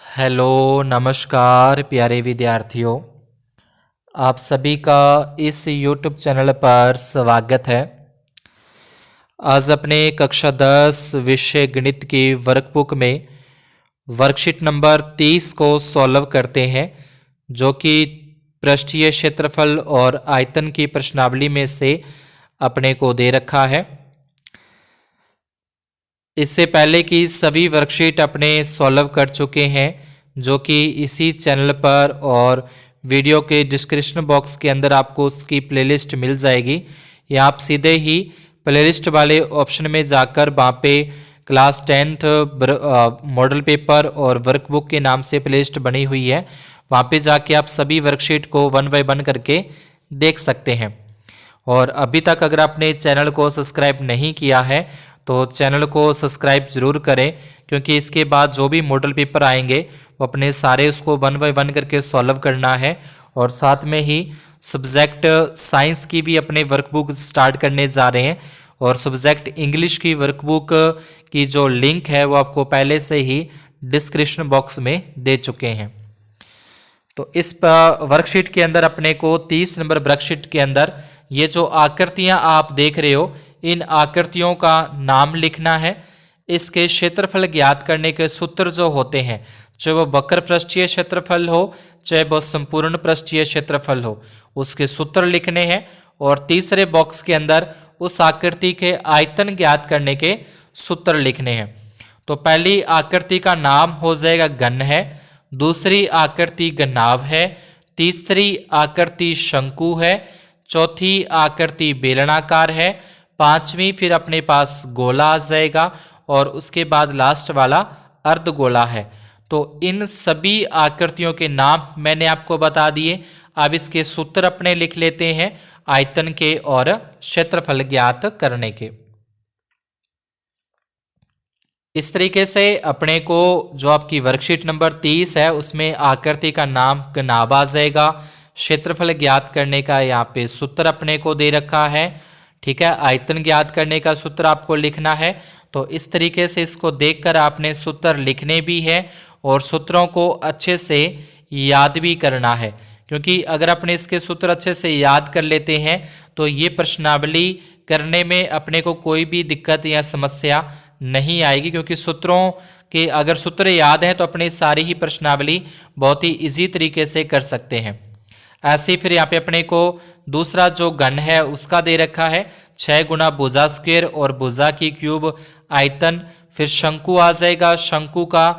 Hello नमस्कार प्यारे विद्यार्थियों, आप सभी का इस YouTube चैनल पर स्वागत है। आज अपने कक्षा 10 विषय गणित की वर्कबुक में वर्कशीट नंबर 30 को सॉल्व करते हैं, जो कि पृष्ठीय क्षेत्रफल और आयतन की प्रश्नावली में से अपने को दे रखा है। इससे पहले की सभी वर्कशीट अपने सॉल्व कर चुके हैं, जो कि इसी चैनल पर और वीडियो के डिस्क्रिप्शन बॉक्स के अंदर आपको उसकी प्लेलिस्ट मिल जाएगी, या आप सीधे ही प्लेलिस्ट वाले ऑप्शन में जाकर वहाँ पे क्लास 10th मॉडल पेपर और वर्कबुक के नाम से प्लेलिस्ट बनी हुई है, वहाँ पे जाके आप सभी वर्कशीट को 1 बाय 1 करके देख सकते हैं। और अभी तक अगर आपने चैनल को सब्सक्राइब नहीं किया है तो चैनल को सब्सक्राइब जरूर करें, क्योंकि इसके बाद जो भी मॉडल पेपर आएंगे वो अपने सारे उसको 1 बाय 1 करके सॉल्व करना है। और साथ में ही सब्जेक्ट साइंस की भी अपने वर्कबुक स्टार्ट करने जा रहे हैं, और सब्जेक्ट इंग्लिश की वर्कबुक की जो लिंक है वो आपको पहले से ही डिस्क्रिप्शन बॉक्स में दे चुके हैं। तो इस वर्कशीट के अंदर अपने को 30 नंबर वर्कशीट के अंदर ये जो आकृतियां आप देख रहे हो, इन आकृतियों का नाम लिखना है। इसके क्षेत्रफल ज्ञात करने के सूत्र जो होते हैं, चाहे वो वक्र पृष्ठीय क्षेत्रफल हो चाहे वो संपूर्ण पृष्ठीय क्षेत्रफल हो, उसके सूत्र लिखने हैं। और तीसरे बॉक्स के अंदर उस आकृति के आयतन ज्ञात करने के सूत्र लिखने हैं। तो पहली आकृति का नाम हो जाएगा घन है, दूसरी आकृति घनाभ है, तीसरी आकृति शंकु है, चौथी आकृति बेलनाकार है, पांचवी फिर अपने पास गोला आ जाएगा, और उसके बाद लास्ट वाला अर्धगोला है। तो इन सभी आकृतियों के नाम मैंने आपको बता दिए। अब इसके सूत्र अपने लिख लेते हैं आयतन के और क्षेत्रफल ज्ञात करने के। इस तरीके से अपने को जो आपकी वर्कशीट नंबर 30 है उसमें आकृति का नाम घनाभ आ जाएगा, क्षेत्रफल ज्ञात करने का यहाँ पे सूत्र अपने को दे रखा है, ठीक है। आयतन ज्ञात करने का सूत्र आपको लिखना है। तो इस तरीके से इसको देखकर आपने सूत्र लिखने भी है और सूत्रों को अच्छे से याद भी करना है, क्योंकि अगर अपने इसके सूत्र अच्छे से याद कर लेते हैं तो ये प्रश्नावली करने में अपने को कोई भी दिक्कत या समस्या नहीं आएगी, क्योंकि सूत्रों के अगर सूत्र याद है तो अपनी सारी ही प्रश्नावली बहुत ही इजी तरीके से कर सकते हैं। ऐसे ही फिर यहाँ पे अपने को दूसरा जो घन है उसका दे रखा है 6 गुना भुजा स्क्वायर और भुजा की क्यूब आयतन। फिर शंकु आ जाएगा, शंकु का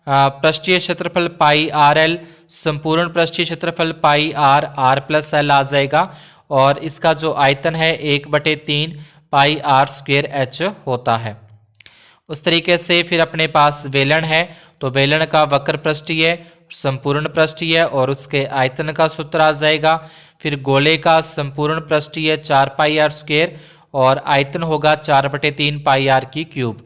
पृष्ठीय क्षेत्रफल पाई आर एल, संपूर्ण पृष्ठीय क्षेत्रफल पाई आर आर प्लस एल आ जाएगा, और इसका जो आयतन है 1/3 पाई आर स्क्वायर एच होता है। उस तरीके से फिर अपने पास वेलन है, तो वेलन का वक्र पृष्ठीय संपूर्ण पृष्ठीय और उसके आयतन का सूत्र आ जाएगा। फिर गोले का संपूर्ण पृष्ठीय 4 पाई आर स्क्वायर और आयतन होगा 4/3 पाई आर की क्यूब।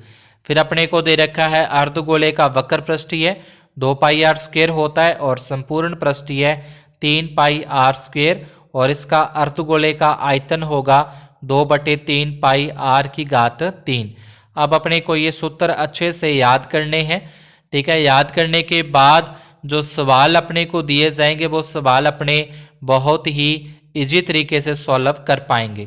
फिर अपने को दे रखा है अर्धगोले का वक्र पृष्ठीय 2 पाई आर स्क्वायर होता है और संपूर्ण पृष्ठीय 3 पाई आर स्क्वायर, और इसका अर्धगोले का आयतन होगा 2/3 पाई आर की घात 3। अब अपने को ये सूत्र अच्छे से याद करने हैं, ठीक है। याद करने के बाद जो सवाल अपने को दिए जाएंगे वो सवाल अपने बहुत ही इजी तरीके से सॉल्व कर पाएंगे।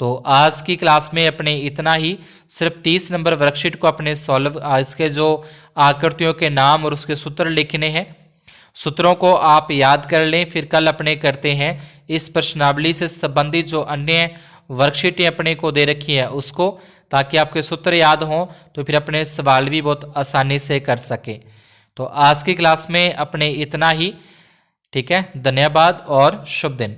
तो आज की क्लास में अपने इतना ही, सिर्फ 30 नंबर वर्कशीट को अपने सॉल्व, इसके जो आकृतियों के नाम और उसके सूत्र लिखने हैं, सूत्रों को आप याद कर लें। फिर कल अपने करते हैं इस प्रश्नावली से संबंधित जो अन्य वर्कशीटें अपने को दे रखी है उसको, ताकि आपके सूत्र याद हों तो फिर अपने सवाल भी बहुत आसानी से कर सके। तो आज की क्लास में अपने इतना ही, ठीक है। धन्यवाद और शुभ दिन।